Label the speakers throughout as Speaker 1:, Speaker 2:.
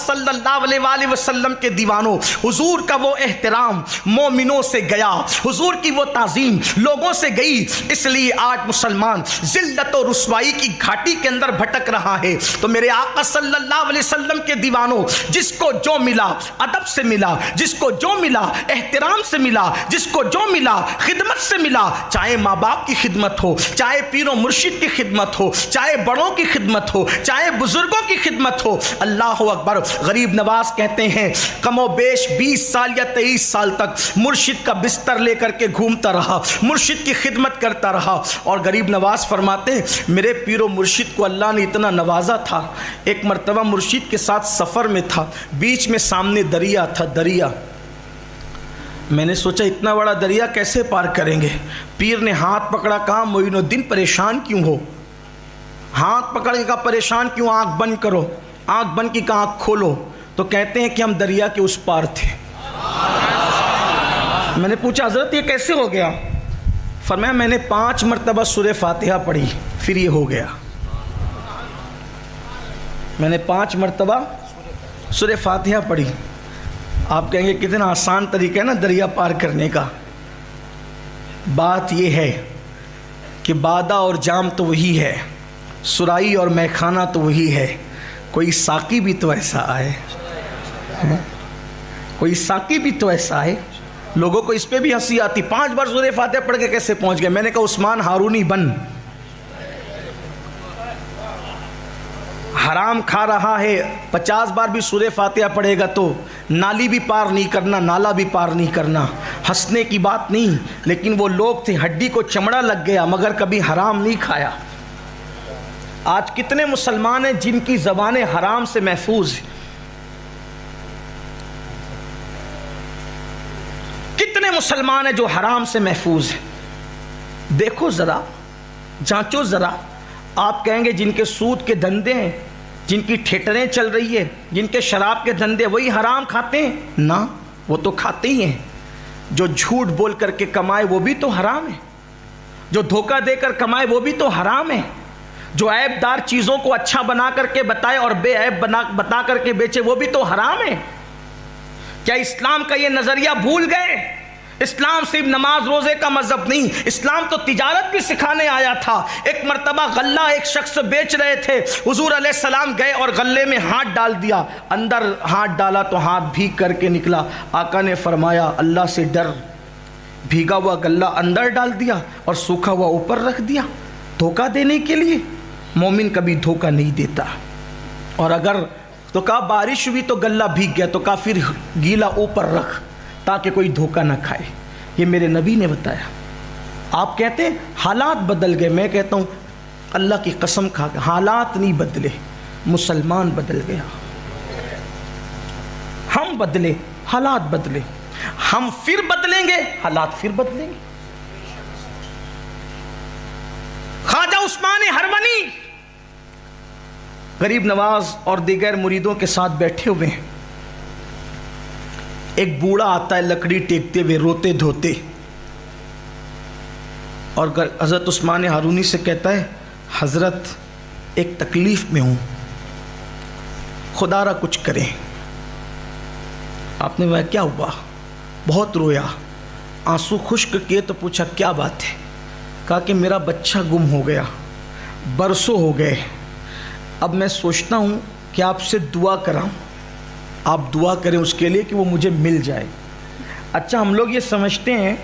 Speaker 1: सल्लल्लाहु अलैहि वसल्लम के दीवानों, हुजूर का वो एहतराम मोमिनों से गया, हुजूर की वो ताज़ीम लोगों से गई। इसलिए आज मुसलमान जिल्लत और रुसवाई की घाटी के अंदर भटक रहा है। तो मेरे आका सल्लल्लाहु अलैहि वसल्लम के दीवानों, जिसको जो मिला अदब से मिला, जिसको जो मिला एहतराम से मिला, जिसको जो मिला खिदमत से मिला, चाहे माँ बाप की खिदमत हो, चाहे पीरों मुर्शिद की खिदमत हो, चाहे बड़ों की खिदमत हो, चाहे बुजुर्गों की खिदमत हो। अल्लाह अकबर। गरीब नवाज कहते हैं कमो बेश 20 साल या 23 साल तक मुर्शिद का बिस्तर लेकर के घूमता रहा, मुर्शिद की खिदमत करता रहा। और गरीब नवाज फरमाते हैं मेरे पीरो मुर्शिद को अल्लाह ने इतना नवाजा था, एक मर्तबा मुर्शिद के साथ सफ़र में था, बीच में सामने दरिया था, दरिया। मैंने सोचा इतना बड़ा दरिया कैसे पार करेंगे। पीर ने हाथ पकड़ा, कहा मोइनुद्दीन परेशान क्यों हो, हाथ पकड़ के कहा परेशान क्यों, आँख बंद करो, आँख बंद की कहा आँख खोलो। तो कहते हैं कि हम दरिया के उस पार थे। मैंने पूछा हज़रत ये कैसे हो गया? फरमाया मैंने 5 मरतबा सूरह फातिहा पढ़ी, फिर ये हो गया। मैंने 5 मरतबा सूरह फातिहा पढ़ी। आप कहेंगे कितना आसान तरीका है ना दरिया पार करने का। बात यह है कि बादा और जाम तो वही है, सुराई और मैखाना तो वही है, कोई साकी भी तो ऐसा आए, कोई साकी भी तो ऐसा आए। लोगों को इस पे भी हंसी आती, 5 बार सूरह फातिहा पढ़ के कैसे पहुंच गए। मैंने कहा उस्मान हारूनी बन, हराम खा रहा है, 50 बार भी सूरह फातिहा पढ़ेगा तो नाली भी पार नहीं करना, नाला भी पार नहीं करना। हंसने की बात नहीं, लेकिन वो लोग थे हड्डी को चमड़ा लग गया मगर कभी हराम नहीं खाया। आज कितने मुसलमान हैं जिनकी ज़बानें हराम से महफूज हैं, कितने मुसलमान हैं जो हराम से महफूज हैं। देखो ज़रा, जांचो ज़रा। आप कहेंगे जिनके सूद के धंधे हैं, जिनकी थिएटरें चल रही है, जिनके शराब के धंधे, वही हराम खाते हैं ना? वो तो खाते ही हैं। जो झूठ बोल करके कमाए वो भी तो हराम है, जो धोखा देकर कमाए वो भी तो हराम है, जो ऐबदार चीज़ों को अच्छा बना करके बताए और बेऐब बता करके बेचे वो भी तो हराम है। क्या इस्लाम का ये नज़रिया भूल गए? इस्लाम सिर्फ नमाज रोज़े का मज़हब नहीं, इस्लाम तो तिजारत भी सिखाने आया था। एक मरतबा गल्ला एक शख्स बेच रहे थे, हुजूर अलैहिस्सलाम गए और गल्ले में हाथ डाल दिया, अंदर हाथ डाला तो हाथ भीग करके निकला। आका ने फरमाया अल्लाह से डर, भीगा हुआ गल्ला अंदर डाल दिया और सूखा हुआ ऊपर रख दिया, धोखा देने के लिए। मोमिन कभी धोखा नहीं देता। और अगर तो कहा बारिश हुई तो गल्ला भीग गया, तो कहा फिर गीला ऊपर रख ताकि कोई धोखा ना खाए। ये मेरे नबी ने बताया। आप कहते हैं हालात बदल गए, मैं कहता हूँ अल्लाह की कसम खा के हालात नहीं बदले, मुसलमान बदल गया। हम बदले, हालात बदले, हम फिर बदलेंगे, हालात फिर बदलेंगे। ख्वाजा उस्मान हरमनी गरीब नवाज और दीगर मुरीदों के साथ बैठे हुए हैं। एक बूढ़ा आता है लकड़ी टेकते हुए, रोते धोते, और हज़रत उस्मान हारूनी से कहता है हज़रत एक तकलीफ़ में हूँ, खुदारा कुछ करें। आपने वह क्या हुआ? बहुत रोया, आंसू खुश्क किए तो पूछा क्या बात है? कहा कि मेरा बच्चा गुम हो गया, बरसों हो गए, अब मैं सोचता हूँ कि आपसे दुआ कराऊँ, आप दुआ करें उसके लिए कि वो मुझे मिल जाए। अच्छा, हम लोग ये समझते हैं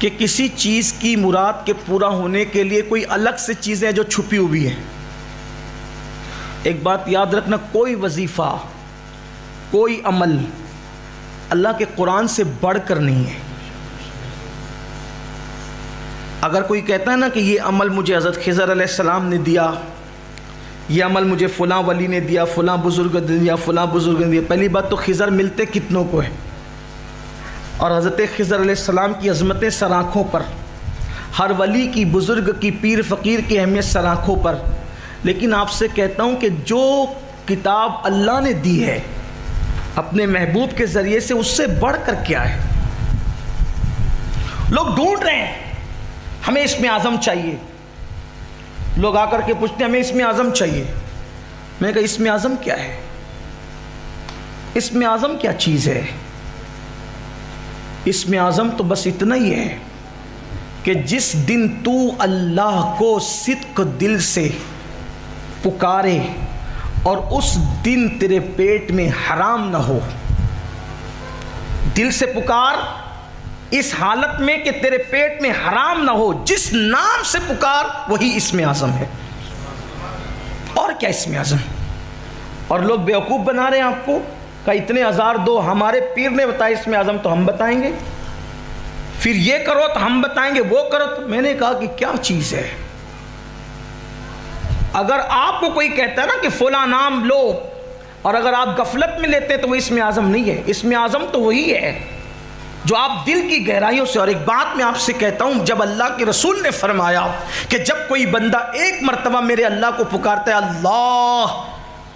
Speaker 1: कि किसी चीज़ की मुराद के पूरा होने के लिए कोई अलग से चीज़ें हैं जो छुपी हुई हैं। एक बात याद रखना, कोई वजीफ़ा, कोई अमल अल्लाह के कुरान से बढ़कर नहीं है। अगर कोई कहता है ना कि ये अमल मुझे हज़रत खिज़र अलैहिस्सलाम ने दिया, ये अमल मुझे फ़लाँ वली ने दिया, फ़लाँ बुज़ुर्ग ने दिया, फ़लाँ बुज़ुर्ग ने दिया। पहली बात तो खिज़र मिलते कितनों को है, और हज़रत खिज़र अलैहिस्सलाम की अज़मतें सर आँखों पर, हर वली की, बुज़ुर्ग की, पीर फ़कीर की अहमियत सर आँखों पर। लेकिन आपसे कहता हूँ कि जो किताब अल्लाह ने दी है अपने महबूब के ज़रिए से, उससे बढ़कर क्या है? लोग ढूंढ रहे हैं हमें इसमें आज़म चाहिए, लोग आकर के पूछते हैं हमें इसमें आज़म चाहिए। मैंने कहा इसमें आज़म क्या है? इसमें आज़म क्या चीज़ है? इसमें आज़म तो बस इतना ही है कि जिस दिन तू अल्लाह को सिद्क दिल से पुकारे और उस दिन तेरे पेट में हराम ना हो। दिल से पुकार इस हालत में कि तेरे पेट में हराम ना हो। जिस नाम से पुकार वही इसमें आज़म है। और क्या इसमें आज़म? और लोग बेवकूफ़ बना रहे हैं आपको का इतने हज़ार दो, हमारे पीर ने बताया इसमें आज़म तो हम बताएंगे, फिर ये करो तो हम बताएंगे, वो करो तो। मैंने कहा कि क्या चीज़ है? अगर आपको कोई कहता है ना कि फला नाम लो और अगर आप गफलत में लेते हैं तो वो इसमें आज़म नहीं है। इसमें आज़म तो वही है जो आप दिल की गहराइयों से। और एक बात मैं आपसे कहता हूं, जब अल्लाह के रसूल ने फरमाया कि जब कोई बंदा एक मर्तबा मेरे अल्लाह को पुकारता है अल्लाह,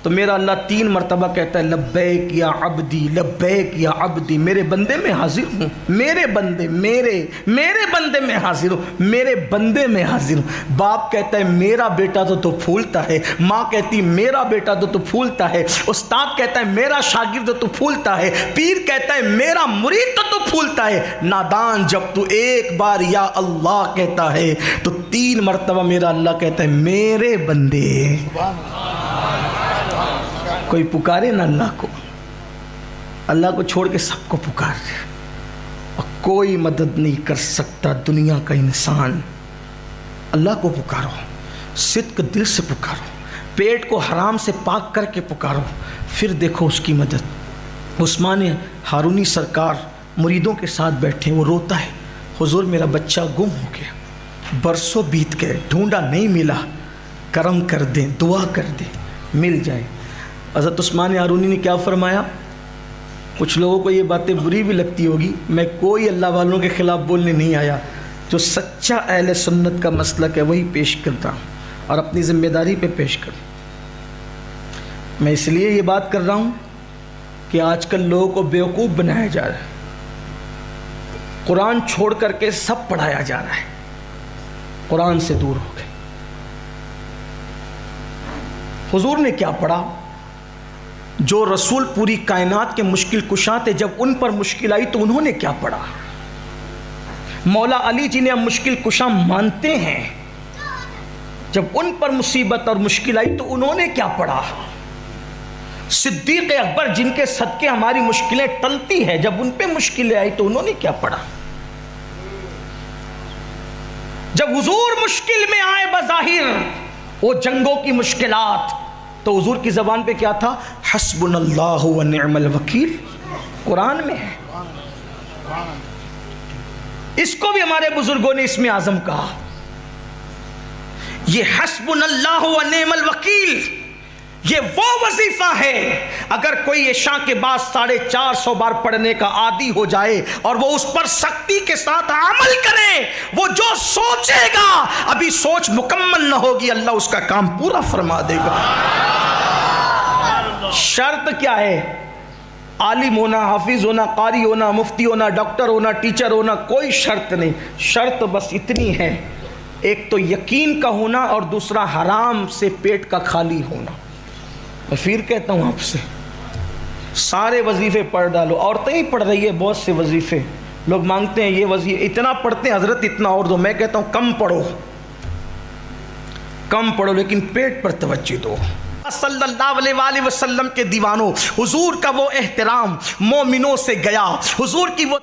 Speaker 1: तो मेरा अल्लाह 3 मर्तबा कहता है लब्बैक या अब्दी, लब्बैक या अब्दी, मेरे बंदे में हाजिर हूँ, मेरे बंदे, मेरे बंदे में हाजिर हूँ, मेरे बंदे में हाजिर हूँ। बाप कहता है मेरा बेटा तो फूलता है, माँ कहती मेरा बेटा तो फूलता है, उस्ताद कहता है मेरा शागिर्द तो फूलता है, पीर कहता है मेरा मुरीद तो फूलता है। नादान जब तू एक बार या अल्लाह कहता है तो 3 मर्तबा मेरा अल्लाह कहता है मेरे बंदे। कोई पुकारे ना अल्लाह को, अल्लाह को छोड़ के सबको पुकार रहे और कोई मदद नहीं कर सकता दुनिया का इंसान। अल्लाह को पुकारो, सिद्क दिल से पुकारो, पेट को हराम से पाक करके पुकारो, फिर देखो उसकी मदद। उस्मान हारूनी सरकार मुरीदों के साथ बैठे, वो रोता है हुजूर मेरा बच्चा गुम हो गया, बरसों बीत गए, ढूंढा नहीं मिला, करम कर दें, दुआ कर दें मिल जाए। हज़रत उस्मान हारूनी ने क्या फरमाया? कुछ लोगों को ये बातें बुरी भी लगती होगी, मैं कोई अल्लाह वालों के ख़िलाफ़ बोलने नहीं आया, जो सच्चा अहले सुन्नत का मसलक है वही पेश करता हूँ और अपनी ज़िम्मेदारी पे पेश कर। मैं इसलिए ये बात कर रहा हूँ कि आजकल लोगों को बेवकूफ़ बनाया जा रहा है, कुरान छोड़ करके सब पढ़ाया जा रहा है, कुरान से दूर हो गए। हुजूर ने क्या पढ़ा? जो रसूल पूरी कायनात के मुश्किल कुशा थे, जब उन पर मुश्किल आई तो उन्होंने क्या पढ़ा? मौला अली जी ने हम मुश्किल कुशा मानते हैं, जब उन पर मुसीबत और मुश्किल आई तो उन्होंने क्या पढ़ा? सिद्दीक़ अकबर जिनके सदके हमारी मुश्किलें टलती है, जब उन पे मुश्किलें आई तो उन्होंने क्या पढ़ा? जब हुजूर मुश्किल में आए बज़ाहिर वो जंगों की मुश्किलात, तो हुजूर की ज़बान पे क्या था? हस्बुनल्लाहु व निअमल वकील, कुरान में है। इसको भी हमारे बुजुर्गों ने इसमें आज़म कहा। ये हस्बुनल्लाहु व निअमल वकील, ये वो वजीफा है अगर कोई इशा के बाद 450 बार पढ़ने का आदी हो जाए और वो उस पर सख्ती के साथ अमल करे, वो जो सोचेगा अभी सोच मुकम्मल न होगी, अल्लाह उसका काम पूरा फरमा देगा। शर्त क्या है? आलिम होना, हाफिज होना, कारी होना, मुफ्ती होना, डॉक्टर होना, टीचर होना, कोई शर्त नहीं। शर्त बस इतनी है, एक तो यकीन का होना और दूसरा हराम से पेट का खाली होना। मैं फिर कहता हूँ आपसे, सारे वजीफे पढ़ डालो। औरतें ही पढ़ रही है बहुत से वजीफे, लोग मांगते हैं ये वजीफे, इतना पढ़ते हैं हजरत इतना और दो। मैं कहता हूँ कम पढ़ो लेकिन पेट पर तवज्जो दो। सल्लल्लाहु अलैहि वसल्लम के दीवानों, हुजूर का वो एहतराम मोमिनों से गया, हुजूर की वो